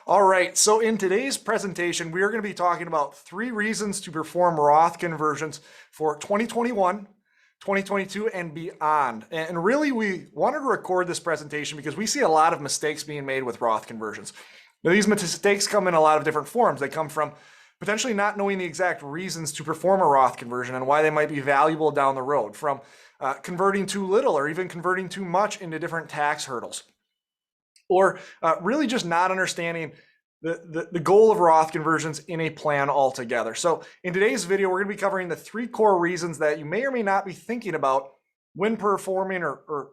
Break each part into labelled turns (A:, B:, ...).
A: All right, so in today's presentation, we are going to be talking about 3 reasons to perform Roth conversions for 2021, 2022, and beyond. And really, we wanted to record this presentation because we see a lot of mistakes being made with Roth conversions. Now, these mistakes come in a lot of different forms. They come from potentially not knowing the exact reasons to perform a Roth conversion and why they might be valuable down the road, from converting too little or even converting too much into different tax hurdles, or really just not understanding the goal of Roth conversions in a plan altogether. So in today's video, we're going to be covering the 3 core reasons that you may or may not be thinking about when performing or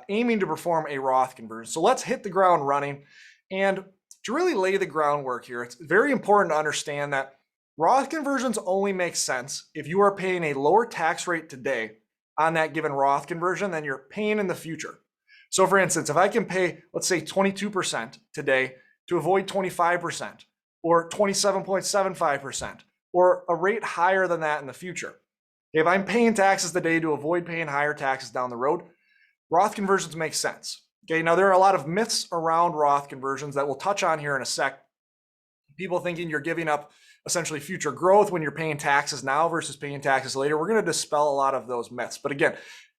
A: aiming to perform a Roth conversion. So let's hit the ground running. And to really lay the groundwork here, it's very important to understand that Roth conversions only make sense if you are paying a lower tax rate today on that given Roth conversion than you're paying in the future. So for instance, if I can pay, let's say 22% today to avoid 25% or 27.75% or a rate higher than that in the future. If I'm paying taxes today to avoid paying higher taxes down the road, Roth conversions make sense. Okay, now there are a lot of myths around Roth conversions that we'll touch on here in a sec. People thinking you're giving up essentially future growth when you're paying taxes now versus paying taxes later. We're going to dispel a lot of those myths. But again,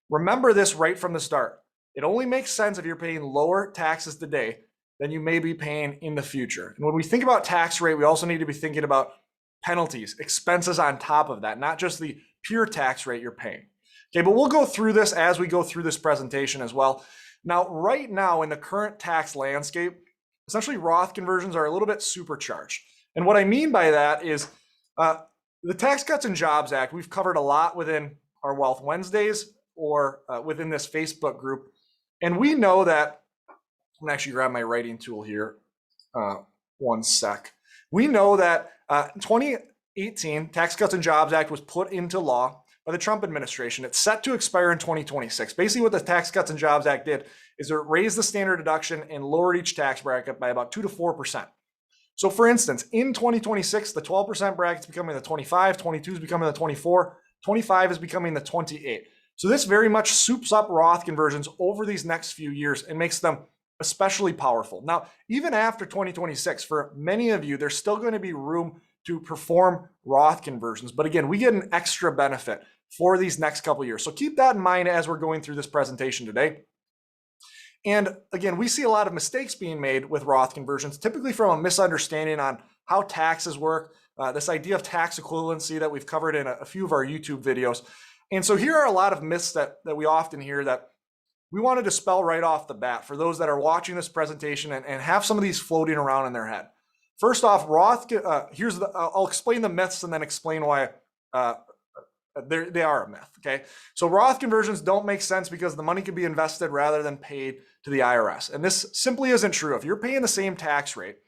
A: remember this right from the start. It only makes sense if you're paying lower taxes today than you may be paying in the future. And when we think about tax rate, we also need to be thinking about penalties, expenses on top of that, not just the pure tax rate you're paying. Okay, but we'll go through this as we go through this presentation as well. Now, right now in the current tax landscape, essentially Roth conversions are a little bit supercharged. And what I mean by that is the Tax Cuts and Jobs Act, we've covered a lot within our Wealth Wednesdays or within this Facebook group. And we know that, I'm gonna actually grab my writing tool here, one sec. We know that 2018 Tax Cuts and Jobs Act was put into law by the Trump administration. It's set to expire in 2026. Basically what the Tax Cuts and Jobs Act did is it raised the standard deduction and lowered each tax bracket by about 2 to 4%. So for instance, in 2026, the 12% bracket is becoming the 25, 22 is becoming the 24, 25 is becoming the 28. So this very much soups up Roth conversions over these next few years and makes them especially powerful. Now, even after 2026, for many of you, there's still going to be room to perform Roth conversions. But again, we get an extra benefit for these next couple of years. So keep that in mind as we're going through this presentation today. And again, we see a lot of mistakes being made with Roth conversions, typically from a misunderstanding on how taxes work, this idea of tax equivalency that we've covered in a few of our YouTube videos. And so here are a lot of myths that we often hear that we want to dispel right off the bat for those that are watching this presentation and have some of these floating around in their head. First off, Roth, I'll explain the myths and then explain why they are a myth, okay? So Roth conversions don't make sense because the money could be invested rather than paid to the IRS. And this simply isn't true. If you're paying the same tax rate,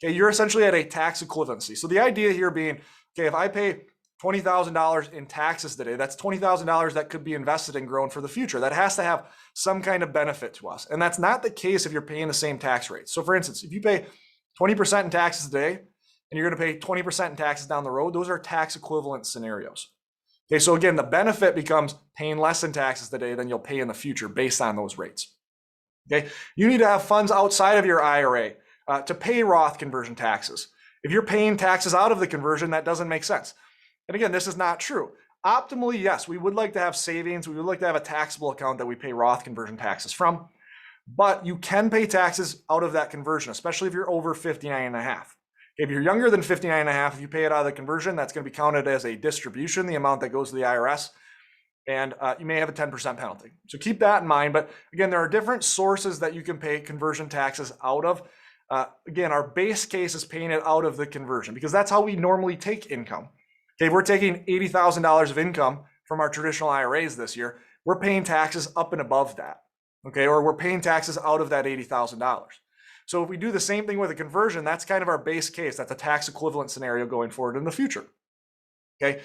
A: okay, you're essentially at a tax equivalency. So the idea here being, okay, if I pay $20,000 in taxes today, that's $20,000 that could be invested and grown for the future. That has to have some kind of benefit to us. And that's not the case if you're paying the same tax rate. So for instance, if you pay 20% in taxes today, and you're going to pay 20% in taxes down the road, those are tax equivalent scenarios. Okay, so again, the benefit becomes paying less in taxes today than you'll pay in the future based on those rates. Okay, you need to have funds outside of your IRA to pay Roth conversion taxes. If you're paying taxes out of the conversion, that doesn't make sense. And again, this is not true. Optimally, yes, we would like to have savings. We would like to have a taxable account that we pay Roth conversion taxes from, but you can pay taxes out of that conversion, especially if you're over 59 and a half. If you're younger than 59 and a half, if you pay it out of the conversion, that's going to be counted as a distribution, the amount that goes to the IRS, and you may have a 10% penalty. So keep that in mind. But again, there are different sources that you can pay conversion taxes out of. Again, our base case is paying it out of the conversion because that's how we normally take income. Okay, if we're taking $80,000 of income from our traditional IRAs this year, we're paying taxes up and above that. Okay, or we're paying taxes out of that $80,000. So if we do the same thing with a conversion, that's kind of our base case. That's a tax equivalent scenario going forward in the future. Okay,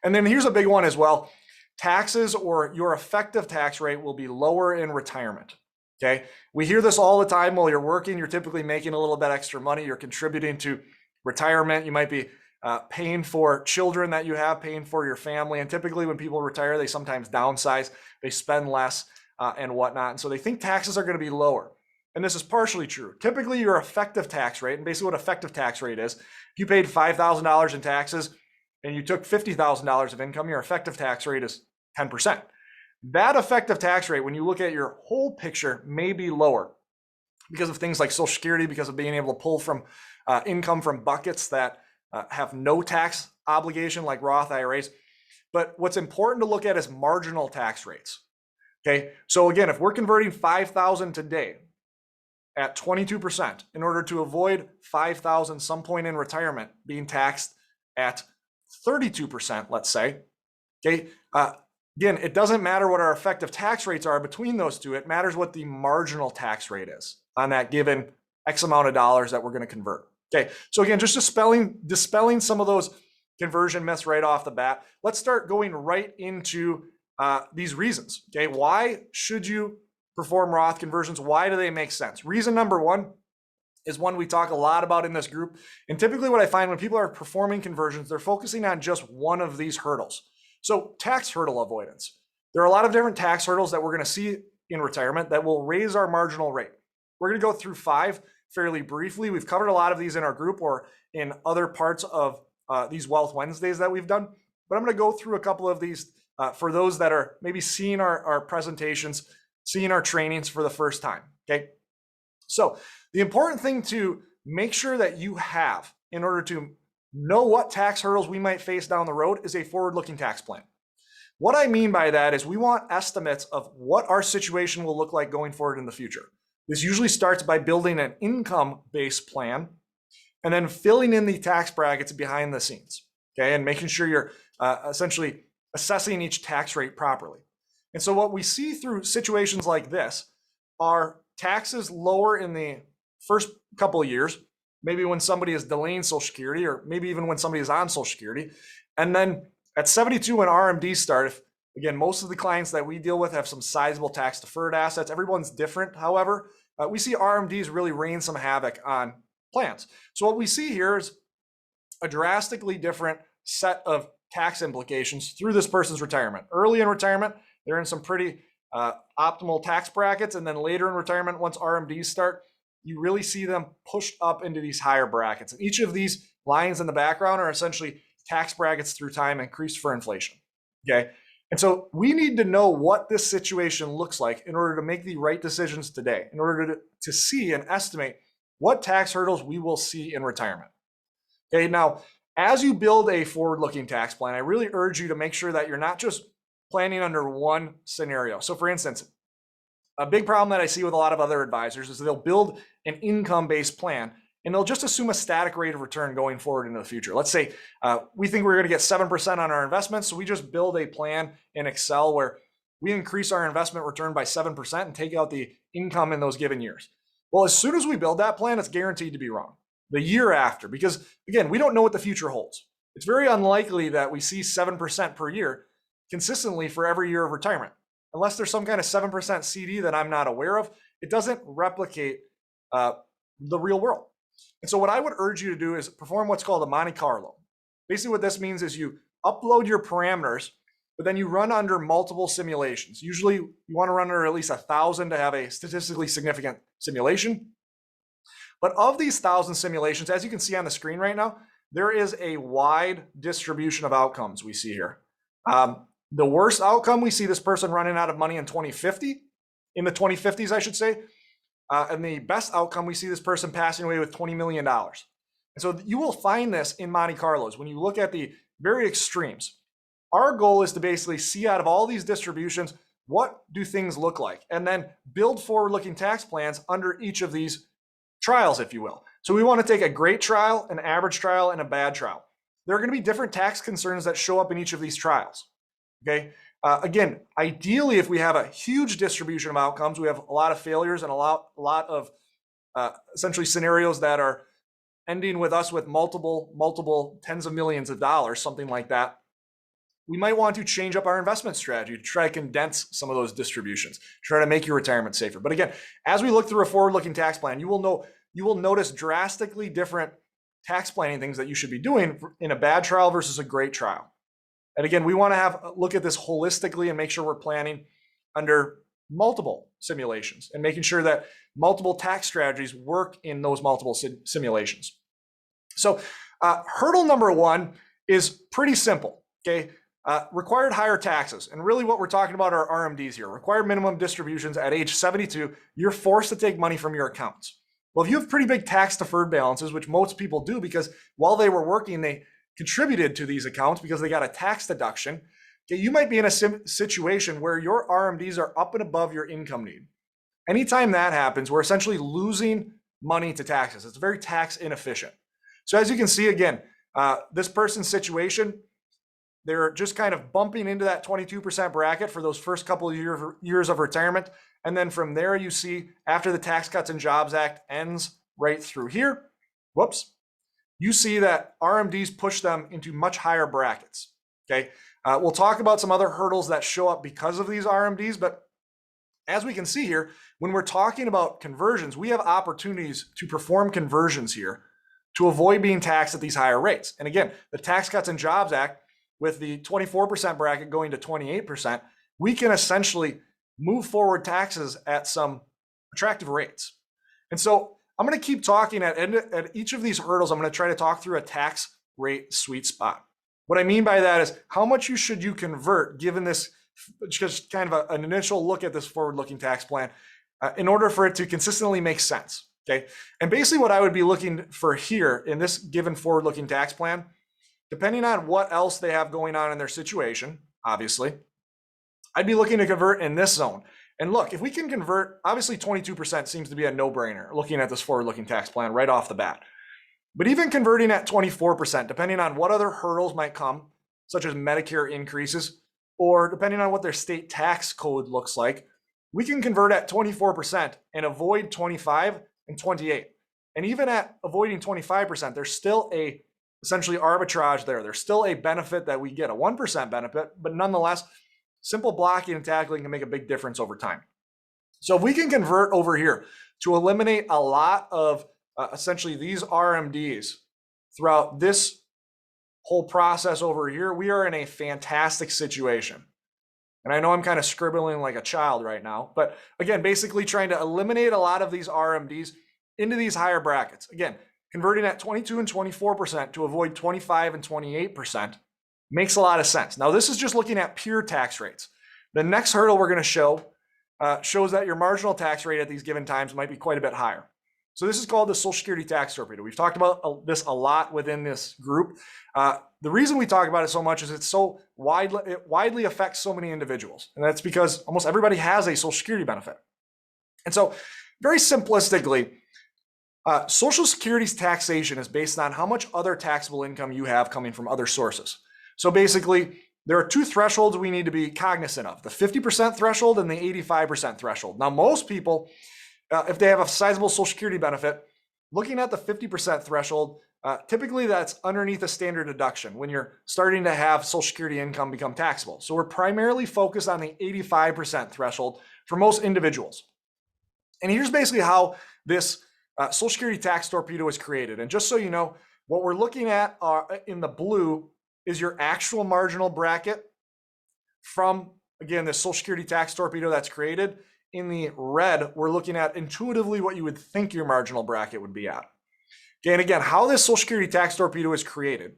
A: and then here's a big one as well. Taxes or your effective tax rate will be lower in retirement. Okay, we hear this all the time while you're working. You're typically making a little bit extra money. You're contributing to retirement. You might be paying for children that you have, paying for your family. And typically when people retire, they sometimes downsize, they spend less and whatnot. And so they think taxes are going to be lower. and this is partially true. Typically, your effective tax rate, and basically what effective tax rate is, if you paid $5,000 in taxes and you took $50,000 of income, your effective tax rate is 10%. That effective tax rate, when you look at your whole picture, may be lower because of things like Social Security, because of being able to pull from income from buckets that have no tax obligation like Roth IRAs. But what's important to look at is marginal tax rates. Okay, so again, if we're converting 5,000 today at 22% in order to avoid 5,000 some point in retirement being taxed at 32%, let's say, okay, again, it doesn't matter what our effective tax rates are between those two. It matters what the marginal tax rate is on that given X amount of dollars that we're going to convert. Okay, so again, just dispelling some of those conversion myths right off the bat. Let's start going right into these reasons. Okay, why should you perform Roth conversions? Why do they make sense? Reason number one is one we talk a lot about in this group. And typically what I find when people are performing conversions, they're focusing on just one of these hurdles. So tax hurdle avoidance. There are a lot of different tax hurdles that we're going to see in retirement that will raise our marginal rate. We're going to go through 5 fairly briefly. We've covered a lot of these in our group or in other parts of these Wealth Wednesdays that we've done. But I'm going to go through a couple of these for those that are maybe seeing our presentations, seeing our trainings for the first time, okay? So the important thing to make sure that you have in order to know what tax hurdles we might face down the road is a forward-looking tax plan. What I mean by that is we want estimates of what our situation will look like going forward in the future. This usually starts by building an income-based plan and then filling in the tax brackets behind the scenes, okay? And making sure you're essentially assessing each tax rate properly. And so what we see through situations like this are taxes lower in the first couple of years, maybe when somebody is delaying Social Security, or maybe even when somebody is on Social Security. And then at 72, when RMDs start, if, again, most of the clients that we deal with have some sizable tax deferred assets. Everyone's different, however. We see RMDs really rain some havoc on plans. So what we see here is a drastically different set of tax implications through this person's retirement. Early in retirement, they're in some pretty optimal tax brackets, and then later in retirement, once RMDs start, you really see them pushed up into these higher brackets. And each of these lines in the background are essentially tax brackets through time increased for inflation, okay? And so we need to know what this situation looks like in order to make the right decisions today, in order to see and estimate what tax hurdles we will see in retirement. Okay, now, as you build a forward-looking tax plan, I really urge you to make sure that you're not just planning under one scenario. So for instance, a big problem that I see with a lot of other advisors is they'll build an income-based plan and they'll just assume a static rate of return going forward into the future. Let's say we think we're going to get 7% on our investments, so we just build a plan in Excel where we increase our investment return by 7% and take out the income in those given years. Well, as soon as we build that plan, it's guaranteed to be wrong the year after, because again, we don't know what the future holds. It's very unlikely that we see 7% per year consistently for every year of retirement. Unless there's some kind of 7% CD that I'm not aware of, it doesn't replicate the real world. And so what I would urge you to do is perform what's called a Monte Carlo. Basically what this means is you upload your parameters, but then you run under multiple simulations. Usually you want to run under at least 1,000 to have a statistically significant simulation. But of these 1,000 simulations, as you can see on the screen right now, there is a wide distribution of outcomes we see here. The worst outcome, we see this person running out of money in 2050, in the 2050s, I should say. And the best outcome, we see this person passing away with $20 million. And so you will find this in Monte Carlos when you look at the very extremes. Our goal is to basically see out of all these distributions, what do things look like? And then build forward-looking tax plans under each of these trials, if you will. So we want to take a great trial, an average trial, and a bad trial. There are going to be different tax concerns that show up in each of these trials. Okay. Again, ideally, if we have a huge distribution of outcomes, we have a lot of failures and a lot of essentially scenarios that are ending with us with multiple tens of millions of dollars, something like that. We might want to change up our investment strategy to try to condense some of those distributions, try to make your retirement safer. But again, as we look through a forward-looking tax plan, you will notice drastically different tax planning things that you should be doing in a bad trial versus a great trial. And again, we want to look at this holistically and make sure we're planning under multiple simulations and making sure that multiple tax strategies work in those multiple simulations. So hurdle number one is pretty simple, okay? Required higher taxes. And really what we're talking about are RMDs here. Required minimum distributions at age 72, you're forced to take money from your accounts. Well, if you have pretty big tax deferred balances, which most people do because while they were working, they contributed to these accounts because they got a tax deduction, okay, you might be in a situation where your RMDs are up and above your income need. Anytime that happens, we're essentially losing money to taxes. It's very tax inefficient. So as you can see, again, this person's situation, they're just kind of bumping into that 22% bracket for those first couple of years of retirement. And then from there, you see after the Tax Cuts and Jobs Act ends right through here, whoops, you see that RMDs push them into much higher brackets, okay? We'll talk about some other hurdles that show up because of these RMDs, but as we can see here, when we're talking about conversions, we have opportunities to perform conversions here to avoid being taxed at these higher rates. And again, the Tax Cuts and Jobs Act, with the 24% bracket going to 28%, we can essentially move forward taxes at some attractive rates. And so I'm going to keep talking at each of these hurdles. I'm going to try to talk through a tax rate sweet spot. What I mean by that is how much should you convert given this, just kind of an initial look at this forward-looking tax plan in order for it to consistently make sense, okay? And basically what I would be looking for here in this given forward-looking tax plan, depending on what else they have going on in their situation, obviously, I'd be looking to convert in this zone. And look, if we can convert, obviously 22% seems to be a no-brainer looking at this forward-looking tax plan right off the bat. But even converting at 24%, depending on what other hurdles might come, such as Medicare increases, or depending on what their state tax code looks like, we can convert at 24% and avoid 25 and 28. And even at avoiding 25%, there's still a essentially arbitrage there. There's still a benefit that we get, a 1% benefit, but nonetheless, simple blocking and tackling can make a big difference over time. So if we can convert over here to eliminate a lot of essentially these RMDs throughout this whole process over here, we are in a fantastic situation. And I know I'm kind of scribbling like a child right now, but again, basically trying to eliminate a lot of these RMDs into these higher brackets. Again, converting at 22 and 24% to avoid 25 and 28% makes a lot of sense. Now, this is just looking at pure tax rates. The next hurdle we're going to show shows that your marginal tax rate at these given times might be quite a bit higher. So this is called the Social Security tax torpedo. We've talked about this a lot within this group. The reason we talk about it so much is it widely affects so many individuals. And that's because almost everybody has a Social Security benefit. And so very simplistically, Social Security's taxation is based on how much other taxable income you have coming from other sources. So basically, there are two thresholds we need to be cognizant of, the 50% threshold and the 85% threshold. Now, most people, if they have a sizable Social Security benefit, looking at the 50% threshold, typically that's underneath a standard deduction when you're starting to have Social Security income become taxable. So we're primarily focused on the 85% threshold for most individuals. And here's basically how this Social Security tax torpedo is created. And just so you know, what we're looking at in the blue is your actual marginal bracket from, again, the Social Security tax torpedo that's created. In the red, we're looking at intuitively what you would think your marginal bracket would be at. Okay, and again, how this Social Security tax torpedo is created.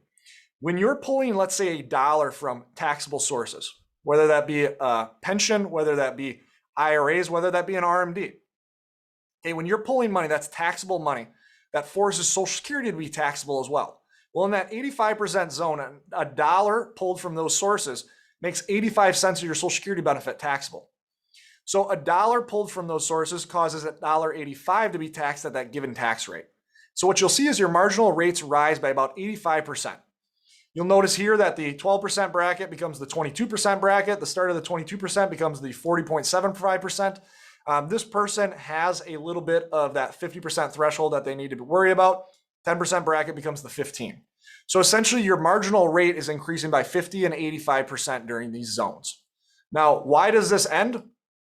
A: When you're pulling, let's say, $1 from taxable sources, whether that be a pension, whether that be IRAs, whether that be an RMD. Okay, when you're pulling money, that's taxable money, that forces Social Security to be taxable as well. Well, in that 85% zone, $1 pulled from those sources makes 85 cents of your Social Security benefit taxable. So $1 pulled from those sources causes $1.85 to be taxed at that given tax rate. So what you'll see is your marginal rates rise by about 85%. You'll notice here that the 12% bracket becomes the 22% bracket. The start of the 22% becomes the 40.75%. This person has a little bit of that 50% threshold that they need to worry about. 10% bracket becomes the 15. So essentially your marginal rate is increasing by 50 and 85% during these zones. Now, why does this end?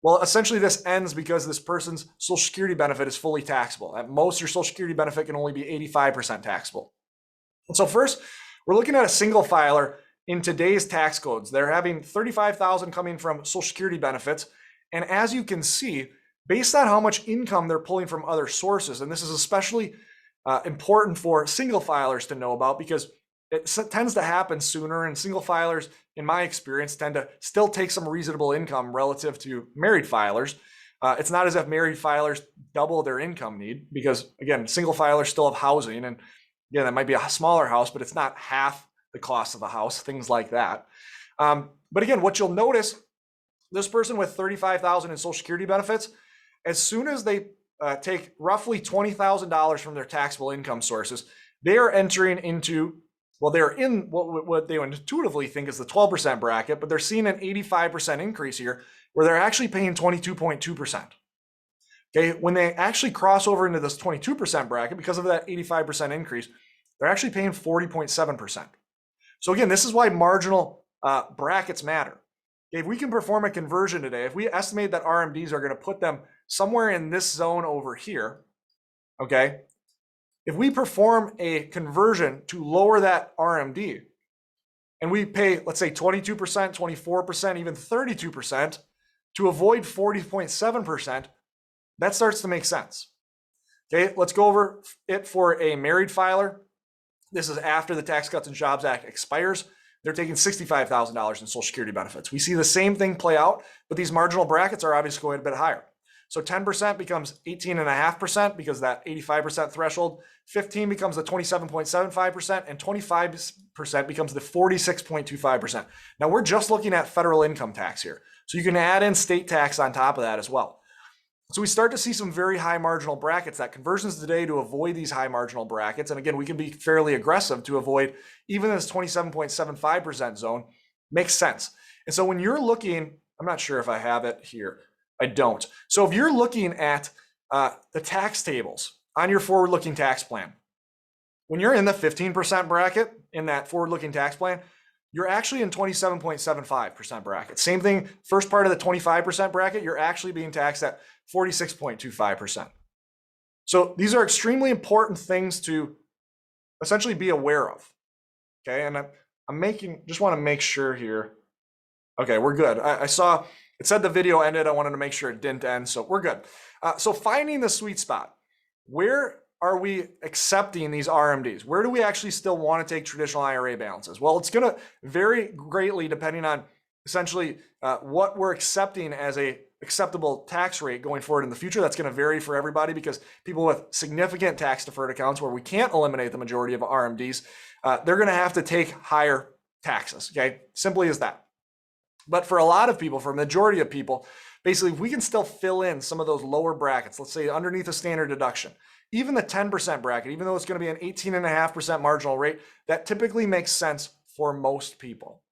A: Well, essentially this ends because this person's Social Security benefit is fully taxable. At most, your Social Security benefit can only be 85% taxable. And so first, we're looking at a single filer in today's tax codes. They're having $35,000 coming from Social Security benefits, And as you can see, based on how much income they're pulling from other sources, and this is especially important for single filers to know about because it tends to happen sooner, and single filers, in my experience, tend to still take some reasonable income relative to married filers. It's not as if married filers double their income need because, again, single filers still have housing, and again, that might be a smaller house, but it's not half the cost of a house, things like that. But again, what you'll notice, this person with $35,000 in Social Security benefits, as soon as they take roughly $20,000 from their taxable income sources, they are entering into, well, they're in what they intuitively think is the 12% bracket, but they're seeing an 85% increase here where they're actually paying 22.2%. Okay, when they actually cross over into this 22% bracket, because of that 85% increase, they're actually paying 40.7%. So again, this is why marginal brackets matter. If we can perform a conversion today, if we estimate that RMDs are going to put them somewhere in this zone over here, okay, if we perform a conversion to lower that RMD and we pay, let's say 22%, 24%, even 32% to avoid 40.7%, that starts to make sense. Okay, let's go over it for a married filer. This is after the Tax Cuts and Jobs Act expires. They're taking $65,000 in Social Security benefits. We see the same thing play out, but these marginal brackets are obviously going a bit higher. So 10% becomes 18.5% because that 85% threshold, 15 becomes the 27.75%, and 25% becomes the 46.25%. Now we're just looking at federal income tax here. So you can add in state tax on top of that as well. So we start to see some very high marginal brackets. That conversions today to avoid these high marginal brackets. And again, we can be fairly aggressive to avoid even this 27.75% zone makes sense. And so when you're looking, I'm not sure if I have it here. I don't. So if you're looking at the tax tables on your forward-looking tax plan, when you're in the 15% bracket in that forward-looking tax plan, you're actually in 27.75% bracket. Same thing, first part of the 25% bracket, you're actually being taxed at 46.25%. So these are extremely important things to essentially be aware of. Okay, and just want to make sure here. Okay, we're good. I saw it said the video ended. I wanted to make sure it didn't end, so we're good. So finding the sweet spot. Where are we accepting these RMDs? Where do we actually still want to take traditional IRA balances? Well, it's going to vary greatly depending on essentially what we're accepting as a acceptable tax rate going forward in the future. That's going to vary for everybody because people with significant tax deferred accounts where we can't eliminate the majority of RMDs, they're going to have to take higher taxes. Okay, simply as that. But for a lot of people, for a majority of people, basically, we can still fill in some of those lower brackets, let's say underneath a standard deduction. Even the 10% bracket, even though it's going to be an 18.5% marginal rate, that typically makes sense for most people.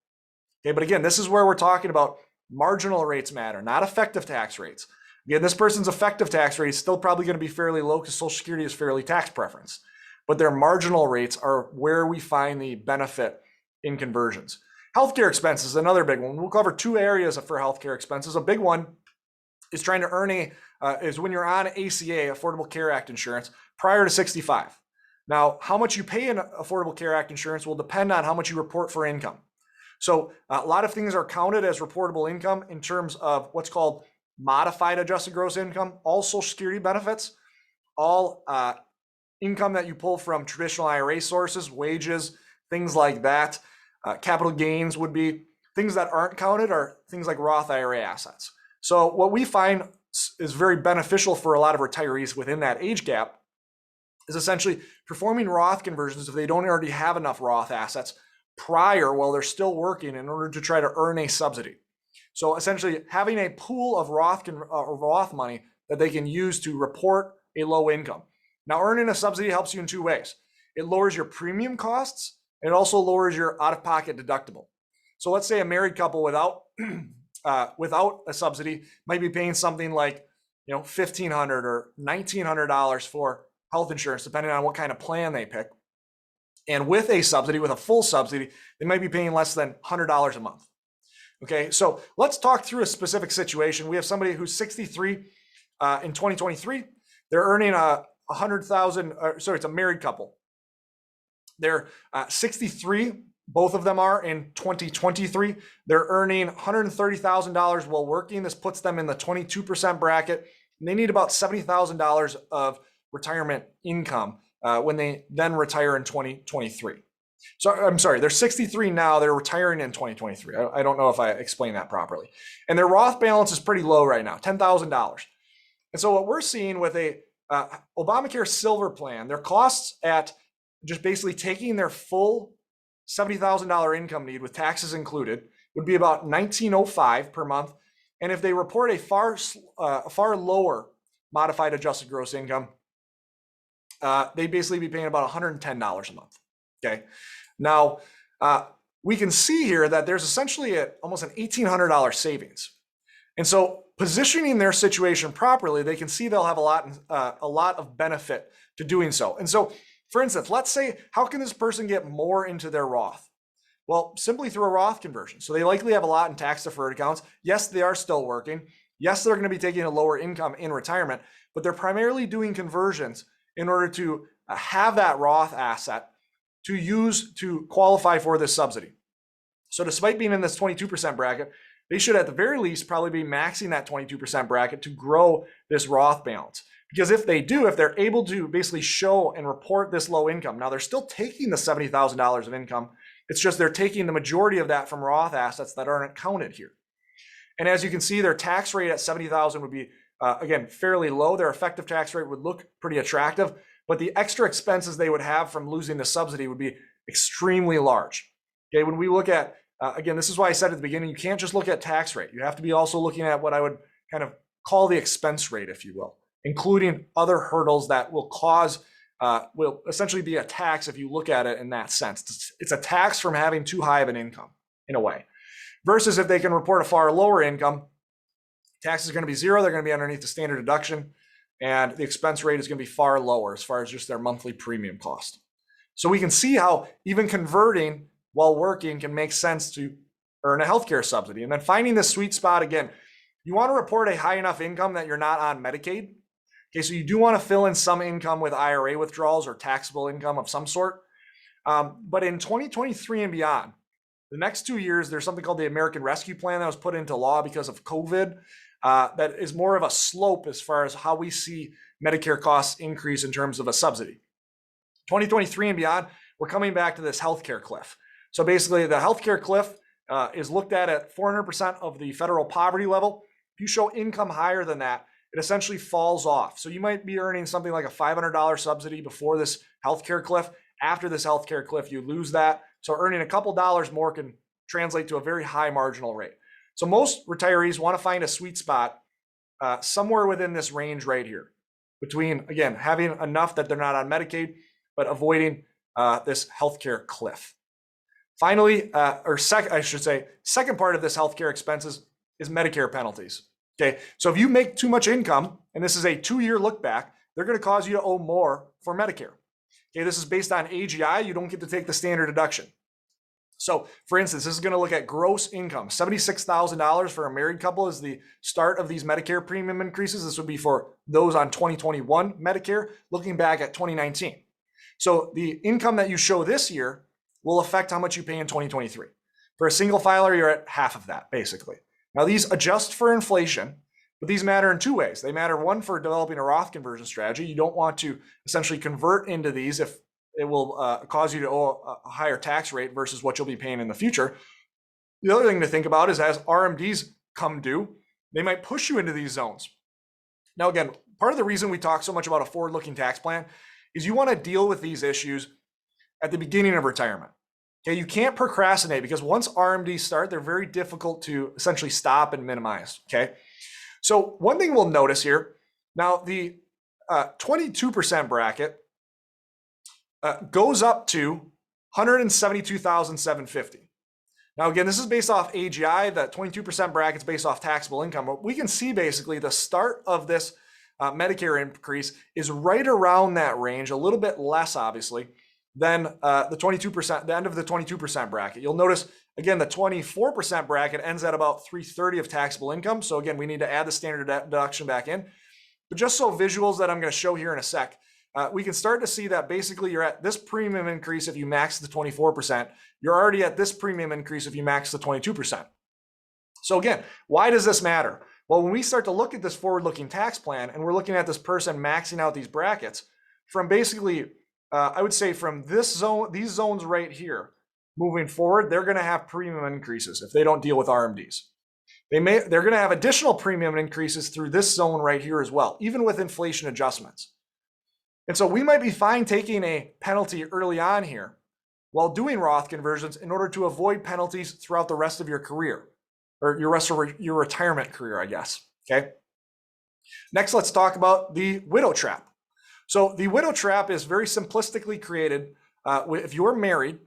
A: Okay, but again, this is where we're talking about marginal rates matter, not effective tax rates. Again, this person's effective tax rate is still probably going to be fairly low because Social Security is fairly tax preference, but their marginal rates are where we find the benefit in conversions. Healthcare expenses, another big one. We'll cover two areas for healthcare expenses. A big one is trying to earn is when you're on ACA, Affordable Care Act insurance, prior to 65. Now, how much you pay in Affordable Care Act insurance will depend on how much you report for income. So a lot of things are counted as reportable income in terms of what's called modified adjusted gross income, all Social Security benefits, all income that you pull from traditional IRA sources, wages, things like that. Capital gains would be things that aren't counted are things like Roth IRA assets. So what we find is very beneficial for a lot of retirees within that age gap is essentially performing Roth conversions if they don't already have enough Roth assets prior while they're still working in order to try to earn a subsidy. So essentially having a pool of Roth money that they can use to report a low income. Now, earning a subsidy helps you in two ways. It lowers your premium costs. It also lowers your out-of-pocket deductible. So let's say a married couple without a subsidy might be paying something like $1,500 or $1,900 for health insurance, depending on what kind of plan they pick. And with a subsidy, with a full subsidy, they might be paying less than $100 a month. Okay, so let's talk through a specific situation. We have somebody who's 63 in 2023. They're earning $100,000. Sorry, it's a married couple. They're 63. both of them are in 2023. They're earning $130,000 while working. This puts them in the 22% bracket. And they need about $70,000 of retirement income when they then retire in 2023. So I'm sorry, they're 63 now. They're retiring in 2023. I don't know if I explained that properly. And their Roth balance is pretty low right now, $10,000. And so what we're seeing with a Obamacare Silver plan, their costs at just basically taking their full $70,000 income need with taxes included would be about $1,905 per month. And if they report a far lower modified adjusted gross income, they'd basically be paying about $110 a month. Okay. Now, we can see here that there's essentially almost an $1,800 savings. And so positioning their situation properly, they can see they'll have a lot of benefit to doing so. And so, for instance, let's say, how can this person get more into their Roth? Well, simply through a Roth conversion. So they likely have a lot in tax deferred accounts. Yes, they are still working. Yes, they're going to be taking a lower income in retirement, but they're primarily doing conversions in order to have that Roth asset to use to qualify for this subsidy. So despite being in this 22% bracket, they should at the very least probably be maxing that 22% bracket to grow this Roth balance. Because if they do, if they're able to basically show and report this low income, now they're still taking the $70,000 of income. It's just they're taking the majority of that from Roth assets that aren't counted here. And as you can see, their tax rate at $70,000 would be, again, fairly low. Their effective tax rate would look pretty attractive, but the extra expenses they would have from losing the subsidy would be extremely large. Okay, when we look at, again, this is why I said at the beginning, you can't just look at tax rate. You have to be also looking at what I would kind of call the expense rate, if you will, including other hurdles that will cause, will essentially be a tax if you look at it in that sense. It's a tax from having too high of an income in a way. Versus if they can report a far lower income, tax is going to be zero. They're going to be underneath the standard deduction, and the expense rate is going to be far lower as far as just their monthly premium cost. So we can see how even converting while working can make sense to earn a healthcare subsidy. And then finding the sweet spot, again, you want to report a high enough income that you're not on Medicaid. Okay, so you do want to fill in some income with IRA withdrawals or taxable income of some sort. But in 2023 and beyond, the next 2 years, there's something called the American Rescue Plan that was put into law because of COVID. That is more of a slope as far as how we see Medicare costs increase in terms of a subsidy. 2023 and beyond, we're coming back to this healthcare cliff. So basically, the healthcare cliff is looked at 400% of the federal poverty level. If you show income higher than that, it essentially falls off. So you might be earning something like a $500 subsidy before this healthcare cliff. After this healthcare cliff, you lose that. So earning a couple dollars more can translate to a very high marginal rate. So most retirees want to find a sweet spot somewhere within this range right here, between, again, having enough that they're not on Medicaid, but avoiding this healthcare cliff. Finally, second part of this healthcare expenses is Medicare penalties. Okay, so if you make too much income, and this is a 2-year look back, they're going to cause you to owe more for Medicare. Okay, this is based on AGI. You don't get to take the standard deduction. So, for instance, this is going to look at gross income. $76,000 for a married couple is the start of these Medicare premium increases. This would be for those on 2021 Medicare, looking back at 2019. So the income that you show this year will affect how much you pay in 2023. For a single filer, you're at half of that, basically. Now, these adjust for inflation, but these matter in two ways. They matter, one, for developing a Roth conversion strategy. You don't want to essentially convert into these if it will cause you to owe a higher tax rate versus what you'll be paying in the future. The other thing to think about is as RMDs come due, they might push you into these zones. Now, again, part of the reason we talk so much about a forward-looking tax plan is you want to deal with these issues at the beginning of retirement. Okay, you can't procrastinate because once RMDs start, they're very difficult to essentially stop and minimize. Okay, so one thing we'll notice here, now the 22% bracket goes up to $172,750. Now, again, this is based off AGI. That 22% bracket is based off taxable income. But we can see basically the start of this Medicare increase is right around that range, a little bit less, obviously, than the 22%, the end of the 22% bracket. You'll notice, again, the 24% bracket ends at about $330 of taxable income. So again, we need to add the standard deduction back in. But just so visuals that I'm going to show here in a sec, we can start to see that basically you're at this premium increase if you max the 24%. You're already at this premium increase if you max the 22%. So again, why does this matter? Well, when we start to look at this forward-looking tax plan and we're looking at this person maxing out these brackets from basically, I would say from this zone, these zones right here, moving forward, they're going to have premium increases if they don't deal with RMDs. They're going to have additional premium increases through this zone right here as well, even with inflation adjustments. And so we might be fine taking a penalty early on here while doing Roth conversions in order to avoid penalties throughout the rest of your career, or your rest of your retirement career, I guess. Okay. Next, let's talk about the widow trap. So the widow trap is very simplistically created. If you're married,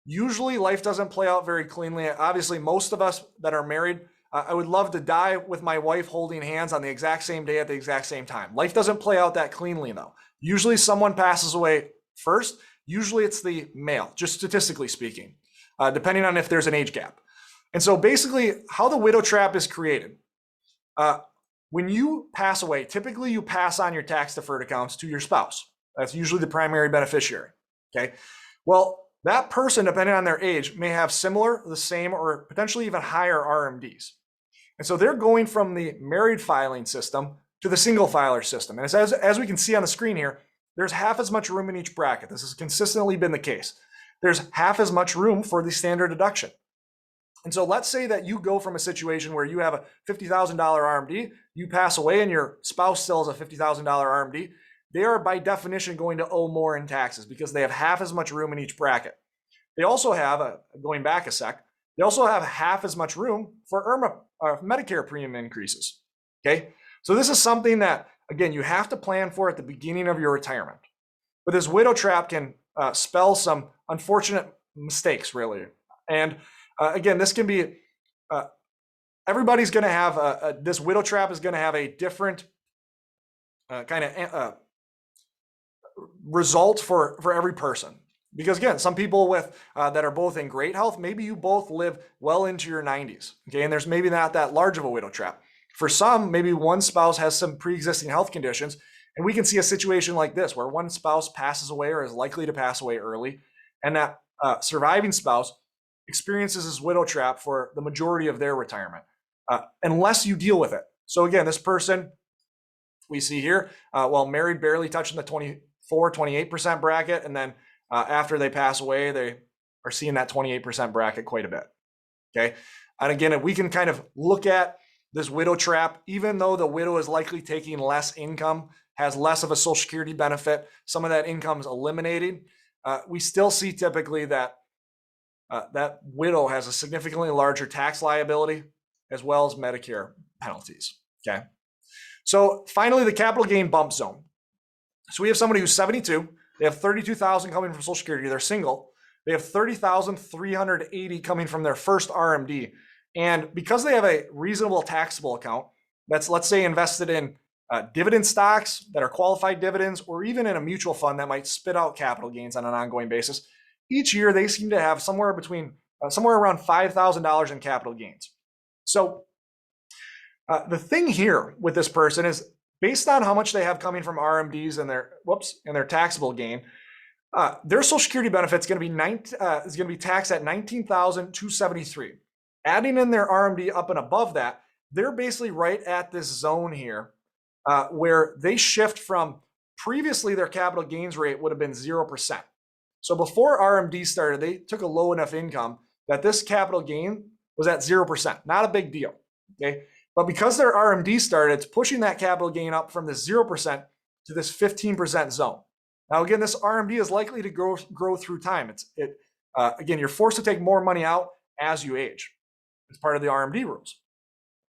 A: usually life doesn't play out very cleanly. Obviously, most of us that are married, I would love to die with my wife holding hands on the exact same day at the exact same time. Life doesn't play out that cleanly though. Usually someone passes away first. Usually it's the male, just statistically speaking, depending on if there's an age gap. And so basically how the widow trap is created, when you pass away, typically you pass on your tax deferred accounts to your spouse. That's usually the primary beneficiary. Okay. Well, that person, depending on their age, may have similar, the same, or potentially even higher RMDs. And so they're going from the married filing system to the single filer system. And as we can see on the screen here, there's half as much room in each bracket. This has consistently been the case. There's half as much room for the standard deduction. And so let's say that you go from a situation where you have a $50,000 RMD, you pass away and your spouse still has a $50,000 RMD. They are by definition going to owe more in taxes because they have half as much room in each bracket. They also have, going back a sec, they also have half as much room for IRMAA, Medicare premium increases. Okay, so this is something that, again, you have to plan for at the beginning of your retirement. But this widow trap can spell some unfortunate mistakes, really. And again, this can be, everybody's going to have, this widow trap is going to have a different kind of result for every person. Because again, some people with that are both in great health, maybe you both live well into your 90s. Okay, and there's maybe not that large of a widow trap. For some, maybe one spouse has some pre-existing health conditions, and we can see a situation like this where one spouse passes away or is likely to pass away early, and that surviving spouse experiences this widow trap for the majority of their retirement, unless you deal with it. So again, this person we see here, while married, barely touching the 28% bracket, and then after they pass away, they are seeing that 28% bracket quite a bit. Okay. And again, if we can kind of look at this widow trap, even though the widow is likely taking less income, has less of a Social Security benefit, some of that income is eliminated, we still see typically that that widow has a significantly larger tax liability as well as Medicare penalties. Okay. So finally, the capital gain bump zone. So we have somebody who's 72. They have 32,000 coming from Social Security. They're single. They have 30,380 coming from their first RMD. And because they have a reasonable taxable account that's, let's say, invested in dividend stocks that are qualified dividends, or even in a mutual fund that might spit out capital gains on an ongoing basis, each year they seem to have somewhere around $5,000 in capital gains. So the thing here with this person is, based on how much they have coming from RMDs and their taxable gain, their Social Security benefit is going to be taxed at $19,273. Adding in their RMD up and above that, they're basically right at this zone here, where they shift from previously their capital gains rate would have been 0%. So before RMD started, they took a low enough income that this capital gain was at 0%. Not a big deal. Okay. But because their RMD started, it's pushing that capital gain up from this 0% to this 15% zone. Now, again, this RMD is likely to grow through time. Again, you're forced to take more money out as you age. It's part of the RMD rules.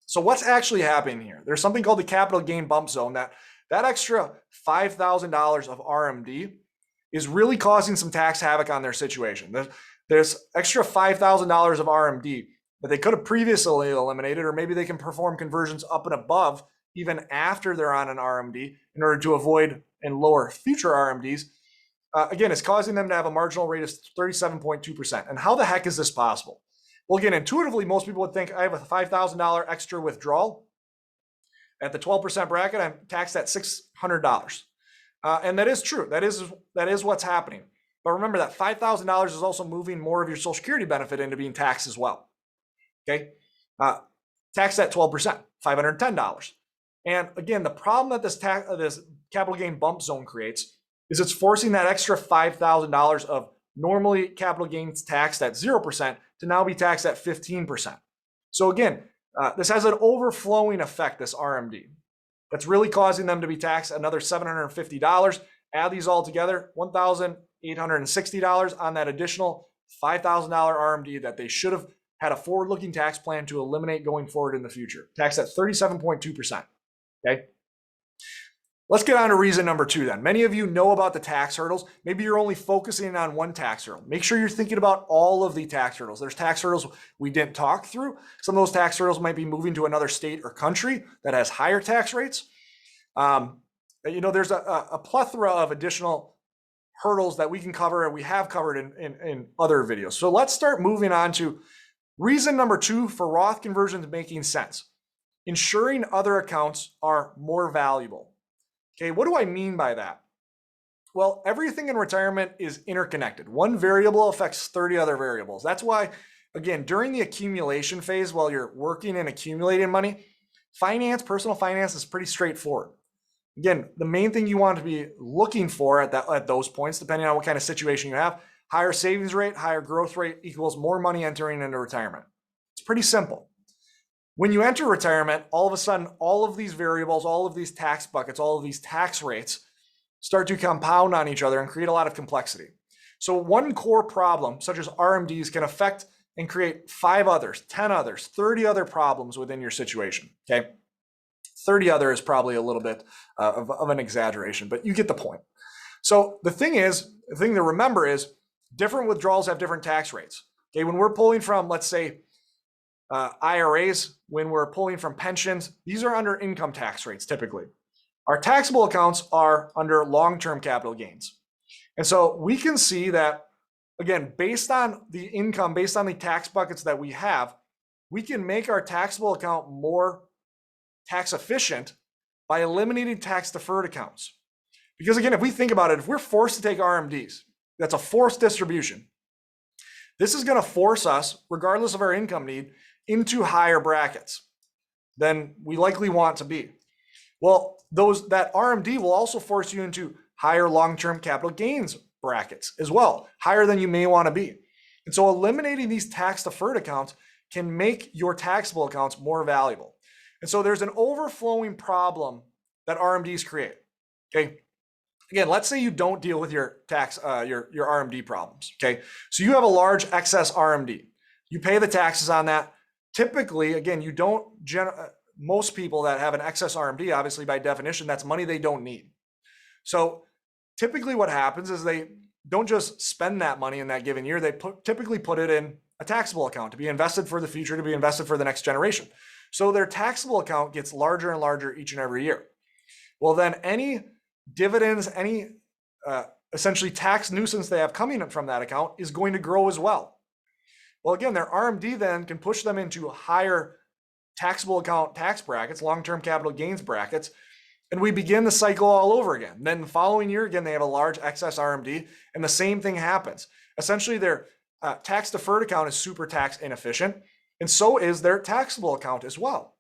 A: So what's actually happening here? There's something called the capital gain bump zone. That extra $5,000 of RMD is really causing some tax havoc on their situation. There's extra $5,000 of RMD that they could have previously eliminated, or maybe they can perform conversions up and above even after they're on an RMD in order to avoid and lower future RMDs. Again, it's causing them to have a marginal rate of 37.2%. And how the heck is this possible? Well, again, intuitively, most people would think I have a $5,000 extra withdrawal. At the 12% bracket, I'm taxed at $600. And that is true. That is what's happening. But remember that $5,000 is also moving more of your Social Security benefit into being taxed as well. Okay, taxed at 12%, $510. And again, the problem that this capital gain bump zone creates is it's forcing that extra $5,000 of normally capital gains taxed at 0% to now be taxed at 15%. So again, this has an overflowing effect, this RMD. That's really causing them to be taxed another $750. Add these all together, $1,860 on that additional $5,000 RMD that they should have had a forward-looking tax plan to eliminate going forward in the future. Taxed at 37.2%. Okay. Let's get on to reason number 2 then. Many of you know about the tax hurdles. Maybe you're only focusing on one tax hurdle. Make sure you're thinking about all of the tax hurdles. There's tax hurdles we didn't talk through. Some of those tax hurdles might be moving to another state or country that has higher tax rates. There's a plethora of additional hurdles that we can cover and we have covered in other videos. So let's start moving on to reason number 2 for Roth conversions making sense. Ensuring other accounts are more valuable. Okay, what do I mean by that? Well, everything in retirement is interconnected. One variable affects 30 other variables. That's why, again, during the accumulation phase, while you're working and accumulating money, personal finance is pretty straightforward. Again, the main thing you want to be looking for at those points, depending on what kind of situation you have, higher savings rate, higher growth rate equals more money entering into retirement. It's pretty simple. When you enter retirement, all of a sudden, all of these variables, all of these tax buckets, all of these tax rates start to compound on each other and create a lot of complexity. So one core problem, such as RMDs, can affect and create 5 others, 10 others, 30 other problems within your situation, okay? 30 other is probably a little bit of an exaggeration, but you get the point. So the thing to remember is different withdrawals have different tax rates. Okay, when we're pulling from, let's say, IRAs, when we're pulling from pensions, these are under income tax rates typically. Our taxable accounts are under long-term capital gains. And so we can see that, again, based on the income, based on the tax buckets that we have, we can make our taxable account more tax efficient by eliminating tax deferred accounts. Because again, if we think about it, if we're forced to take RMDs, that's a forced distribution. This is going to force us, regardless of our income need, into higher brackets than we likely want to be. Well, that RMD will also force you into higher long-term capital gains brackets as well, higher than you may want to be. And so eliminating these tax deferred accounts can make your taxable accounts more valuable. And so there's an overflowing problem that RMDs create. Okay. Again, let's say you don't deal with your your RMD problems. Okay. So you have a large excess RMD. You pay the taxes on that. Typically, again, you don't most people that have an excess RMD, obviously by definition, that's money they don't need. So typically what happens is they don't just spend that money in that given year. They typically put it in a taxable account to be invested for the future, to be invested for the next generation. So their taxable account gets larger and larger each and every year. Well, then any dividends, any essentially tax nuisance they have coming from that account is going to grow as well. Well, again, their RMD then can push them into higher taxable account tax brackets, long-term capital gains brackets, and we begin the cycle all over again. Then the following year, again, they have a large excess RMD, and the same thing happens. Essentially, their tax deferred account is super tax inefficient, and so is their taxable account as well.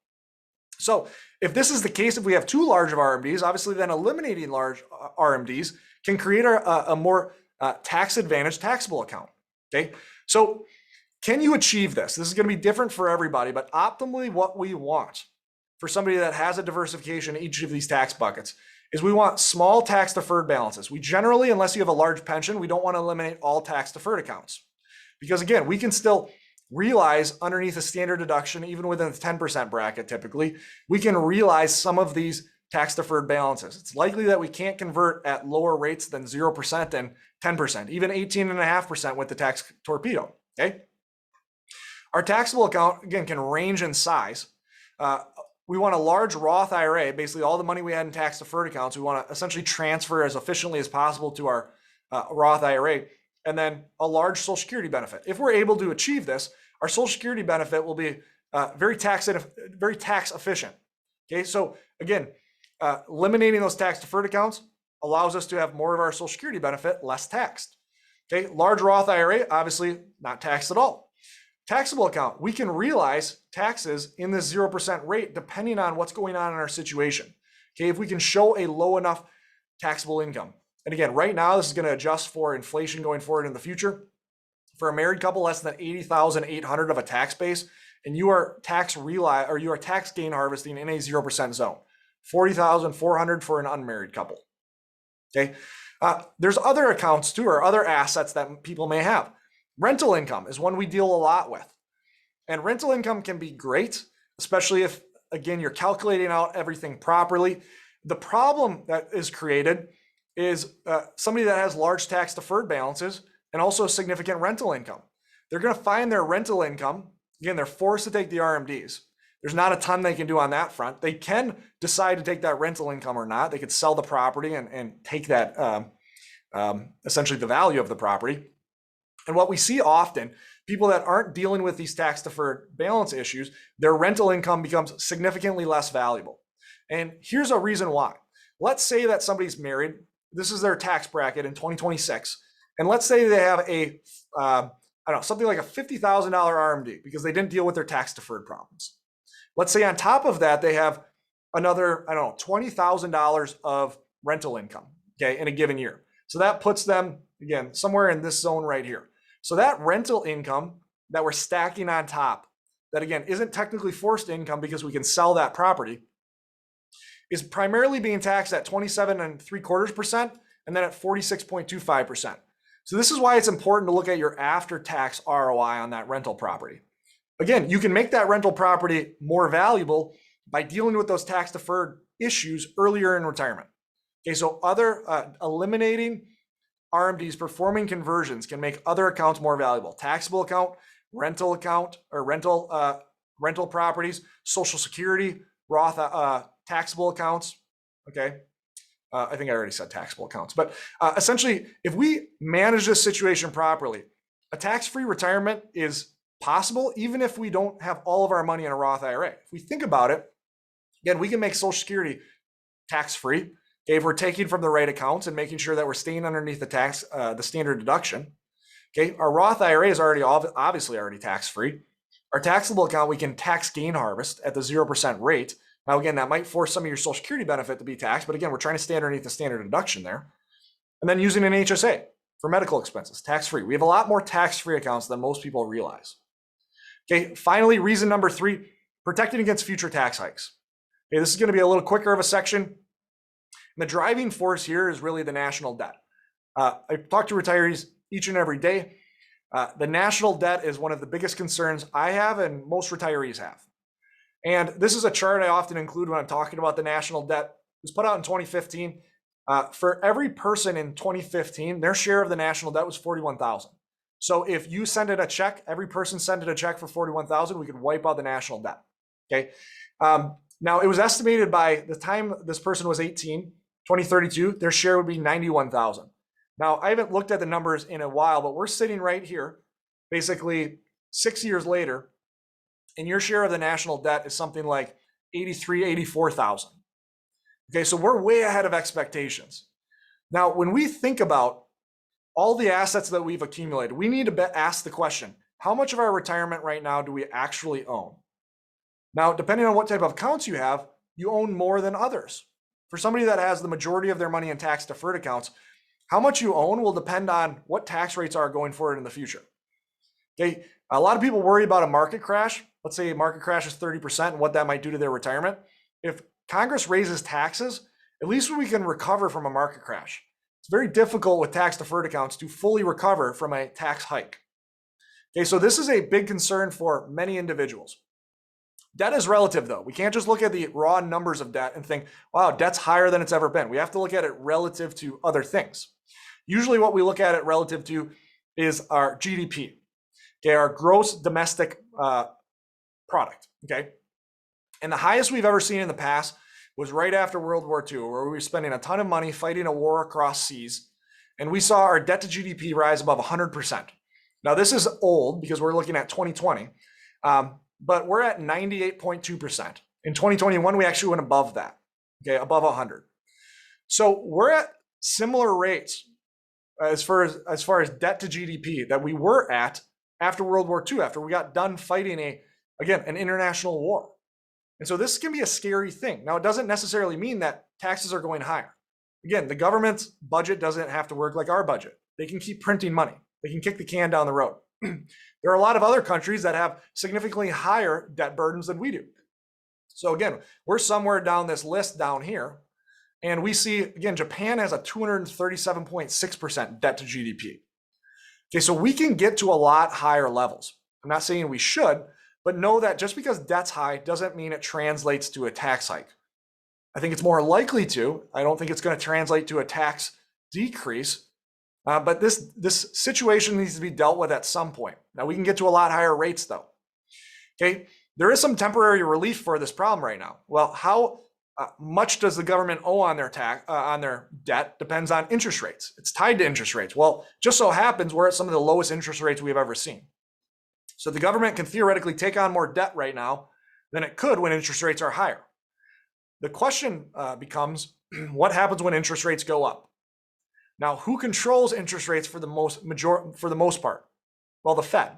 A: So if this is the case, if we have too large of RMDs, obviously then eliminating large RMDs can create a more tax advantaged taxable account, okay? So can you achieve this? This is going to be different for everybody, but optimally what we want for somebody that has a diversification in each of these tax buckets is we want small tax deferred balances. We generally, unless you have a large pension, we don't want to eliminate all tax deferred accounts. Because again, we can still realize underneath a standard deduction, even within the 10% bracket typically, we can realize some of these tax deferred balances. It's likely that we can't convert at lower rates than 0% and 10%, even 18.5% with the tax torpedo, okay? Our taxable account, again, can range in size. We want a large Roth IRA, basically all the money we had in tax deferred accounts, we want to essentially transfer as efficiently as possible to our Roth IRA, and then a large Social Security benefit. If we're able to achieve this, our Social Security benefit will be very tax efficient. Okay, so again, eliminating those tax deferred accounts, allows us to have more of our Social Security benefit less taxed. Okay, large Roth IRA, obviously not taxed at all. Taxable account, we can realize taxes in this 0% rate depending on what's going on in our situation. Okay, if we can show a low enough taxable income. And again, right now, this is going to adjust for inflation going forward in the future. For a married couple, less than $80,800 of a tax base, and you are tax gain harvesting in a 0% zone. $40,400 for an unmarried couple. Okay, there's other accounts too, or other assets that people may have. Rental income is one we deal a lot with, and rental income can be great, especially if, again, you're calculating out everything properly. The problem that is created is somebody that has large tax deferred balances and also significant rental income. They're going to find their rental income. Again, they're forced to take the RMDs. There's not a ton they can do on that front. They can decide to take that rental income or not. They could sell the property and take that, essentially the value of the property. And what we see often, people that aren't dealing with these tax deferred balance issues, their rental income becomes significantly less valuable. And here's a reason why. Let's say that somebody's married. This is their tax bracket in 2026. And let's say they have something like a $50,000 RMD because they didn't deal with their tax deferred problems. Let's say on top of that, they have another, $20,000 of rental income, okay, in a given year. So that puts them, again, somewhere in this zone right here. So that rental income that we're stacking on top, that again, isn't technically forced income because we can sell that property, is primarily being taxed at 27.75% and then at 46.25%. So this is why it's important to look at your after-tax ROI on that rental property. Again, you can make that rental property more valuable by dealing with those tax deferred issues earlier in retirement. Okay, so eliminating RMDs, performing conversions can make other accounts more valuable. Taxable account, rental account, or rental properties, Social Security, Roth taxable accounts. Okay, I think I already said taxable accounts, but essentially, if we manage this situation properly, a tax-free retirement is possible even if we don't have all of our money in a Roth IRA. If we think about it, again, we can make Social Security tax-free. Okay, if we're taking from the right accounts and making sure that we're staying underneath the standard deduction. Okay, our Roth IRA is obviously already tax-free. Our taxable account, we can tax gain harvest at the 0% rate. Now, again, that might force some of your Social Security benefit to be taxed, but again, we're trying to stay underneath the standard deduction there. And then using an HSA for medical expenses, tax-free. We have a lot more tax-free accounts than most people realize. Okay, finally, reason number 3, protecting against future tax hikes. Okay, this is going to be a little quicker of a section. And the driving force here is really the national debt. I talk to retirees each and every day. The national debt is one of the biggest concerns I have and most retirees have. And this is a chart I often include when I'm talking about the national debt. It was put out in 2015. For every person in 2015, their share of the national debt was $41,000. So if you send it a check, every person sent it a check for $41,000, we could wipe out the national debt. Okay. Now it was estimated by the time this person was 18, 2032, their share would be $91,000. Now I haven't looked at the numbers in a while, but we're sitting right here, basically 6 years later, and your share of the national debt is something like $84,000. Okay, so we're way ahead of expectations. Now, when we think about all the assets that we've accumulated, we need to ask the question, how much of our retirement right now do we actually own? Now, depending on what type of accounts you have, you own more than others. For somebody that has the majority of their money in tax deferred accounts, how much you own will depend on what tax rates are going forward in the future. Okay, a lot of people worry about a market crash. Let's say a market crash is 30% and what that might do to their retirement. If Congress raises taxes, at least we can recover from a market crash. It's very difficult with tax deferred accounts to fully recover from a tax hike. Okay, so this is a big concern for many individuals. Debt is relative though. We can't just look at the raw numbers of debt and think, wow, debt's higher than it's ever been. We have to look at it relative to other things. Usually what we look at it relative to is our GDP, okay, our gross domestic product, okay? And the highest we've ever seen in the past was right after World War II, where we were spending a ton of money fighting a war across seas, and we saw our debt to GDP rise above 100%. Now this is old because we're looking at 2020, but we're at 98.2%. In 2021, we actually went above that, okay, above 100. So we're at similar rates as far as debt to GDP that we were at after World War II, after we got done fighting an international war. And so this can be a scary thing. Now, it doesn't necessarily mean that taxes are going higher. Again, the government's budget doesn't have to work like our budget. They can keep printing money. They can kick the can down the road. There are a lot of other countries that have significantly higher debt burdens than we do. So again, we're somewhere down this list down here. And we see, again, Japan has a 237.6% debt to GDP. Okay, so we can get to a lot higher levels. I'm not saying we should, but know that just because debt's high doesn't mean it translates to a tax hike. I think it's more likely to. I don't think it's going to translate to a tax decrease, but this situation needs to be dealt with at some point. Now, we can get to a lot higher rates, though. Okay, there is some temporary relief for this problem right now. Well, how much does the government owe on their debt depends on interest rates. It's tied to interest rates. Well, just so happens we're at some of the lowest interest rates we've ever seen. So the government can theoretically take on more debt right now than it could when interest rates are higher. The question becomes, what happens when interest rates go up? Now, who controls interest rates for the most part? Well, the Fed.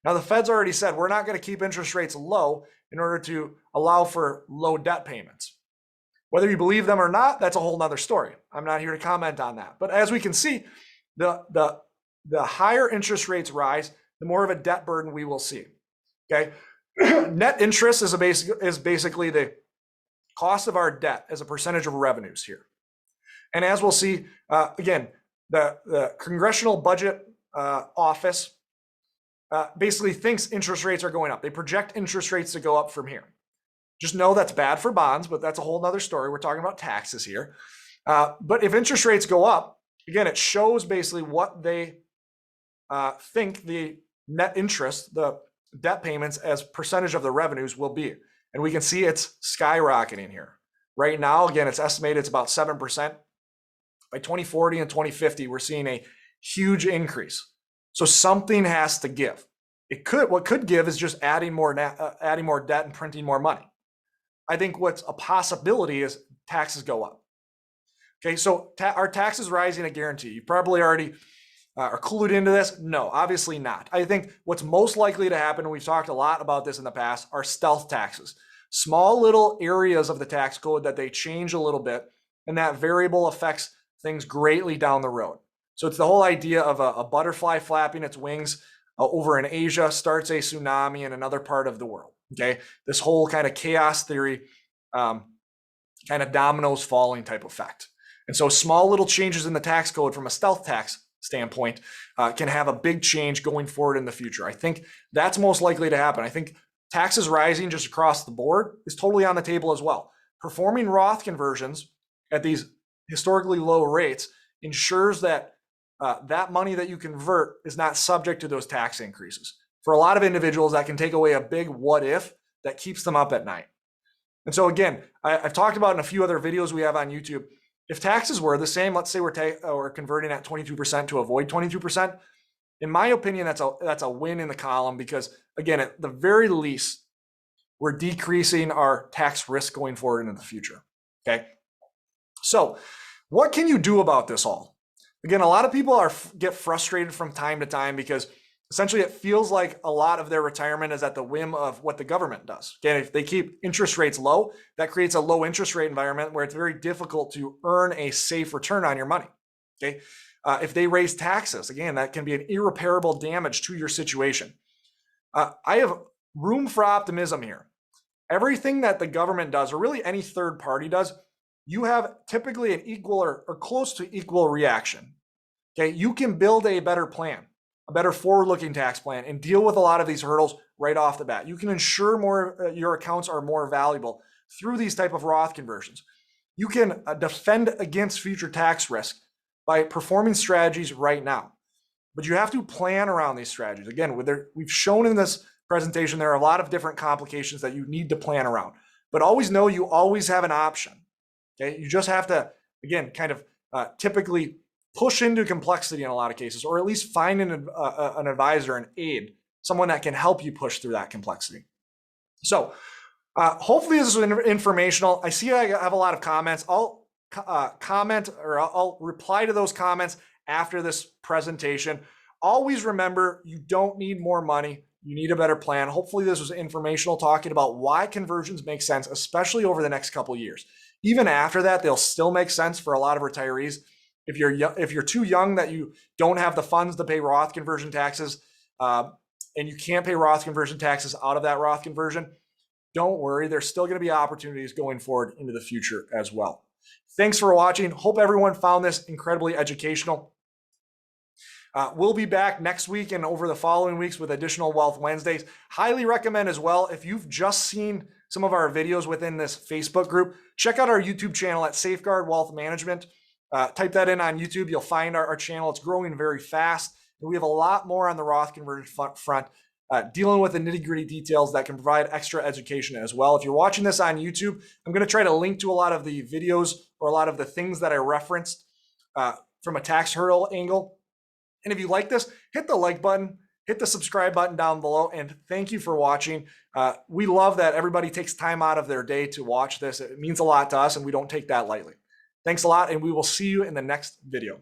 A: Now, the Fed's already said we're not going to keep interest rates low in order to allow for low debt payments. Whether you believe them or not, that's a whole nother story. I'm not here to comment on that. But as we can see, the higher interest rates rise, the more of a debt burden we will see. Okay, net interest is basically the cost of our debt as a percentage of revenues here. And as we'll see, again, the Congressional Budget Office basically thinks interest rates are going up. They project interest rates to go up from here. Just know that's bad for bonds, but that's a whole nother story. We're talking about taxes here. But if interest rates go up, again, it shows basically what they think the net interest, the debt payments as percentage of the revenues will be. And we can see it's skyrocketing here. Right now, again, it's estimated it's about 7%. By 2040 and 2050, we're seeing a huge increase. So something has to give. What could give is just adding more debt and printing more money. I think what's a possibility is taxes go up. Okay, so are taxes rising a guarantee? You probably already are clued into this. No, obviously not. I think what's most likely to happen, and we've talked a lot about this in the past, are stealth taxes. Small little areas of the tax code that they change a little bit, and that variable affects things greatly down the road. So it's the whole idea of a butterfly flapping its wings over in Asia starts a tsunami in another part of the world. Okay, this whole kind of chaos theory, kind of dominoes falling type effect. And so small little changes in the tax code from a stealth tax standpoint can have a big change going forward in the future. I think that's most likely to happen. I think taxes rising just across the board is totally on the table as well. Performing Roth conversions at these historically low rates ensures that that money that you convert is not subject to those tax increases. For a lot of individuals, that can take away a big what if that keeps them up at night. And so again, I've talked about in a few other videos we have on YouTube, if taxes were the same, let's say we're converting at 22% to avoid 22%, in my opinion, that's a win in the column because, again, at the very least, we're decreasing our tax risk going forward into the future, okay? So what can you do about this all? Again, a lot of people get frustrated from time to time because essentially it feels like a lot of their retirement is at the whim of what the government does. Again, if they keep interest rates low, that creates a low interest rate environment where it's very difficult to earn a safe return on your money, okay? If they raise taxes, again, that can be an irreparable damage to your situation. I have room for optimism here. Everything that the government does, or really any third party does, you have typically an equal or close to equal reaction. Okay, you can build a better plan, a better forward-looking tax plan, and deal with a lot of these hurdles right off the bat. You can ensure your accounts are more valuable through these type of Roth conversions. You can defend against future tax risk by performing strategies right now. But you have to plan around these strategies. Again, we've shown in this presentation there are a lot of different complications that you need to plan around. But always know you always have an option. Okay, you just have to, again, kind of typically push into complexity in a lot of cases, or at least find an advisor, an aid, someone that can help you push through that complexity. So hopefully this was informational. I see I have a lot of comments. I'll comment, or I'll reply to those comments after this presentation. Always remember, you don't need more money. You need a better plan. Hopefully this was informational, talking about why conversions make sense, especially over the next couple of years. Even after that, they'll still make sense for a lot of retirees. If you're too young that you don't have the funds to pay Roth conversion taxes, and you can't pay Roth conversion taxes out of that Roth conversion, don't worry. There's still going to be opportunities going forward into the future as well. Thanks for watching. Hope everyone found this incredibly educational. We'll be back next week and over the following weeks with additional Wealth Wednesdays. Highly recommend as well, if you've just seen some of our videos within this Facebook group, check out our YouTube channel at Safeguard Wealth Management. Type that in on YouTube. You'll find our channel. It's growing very fast. And we have a lot more on the Roth conversion front, dealing with the nitty-gritty details that can provide extra education as well. If you're watching this on YouTube, I'm going to try to link to a lot of the videos or a lot of the things that I referenced from a tax hurdle angle. And if you like this, hit the like button, hit the subscribe button down below, and thank you for watching. We love that everybody takes time out of their day to watch this. It means a lot to us, and we don't take that lightly. Thanks a lot, and we will see you in the next video.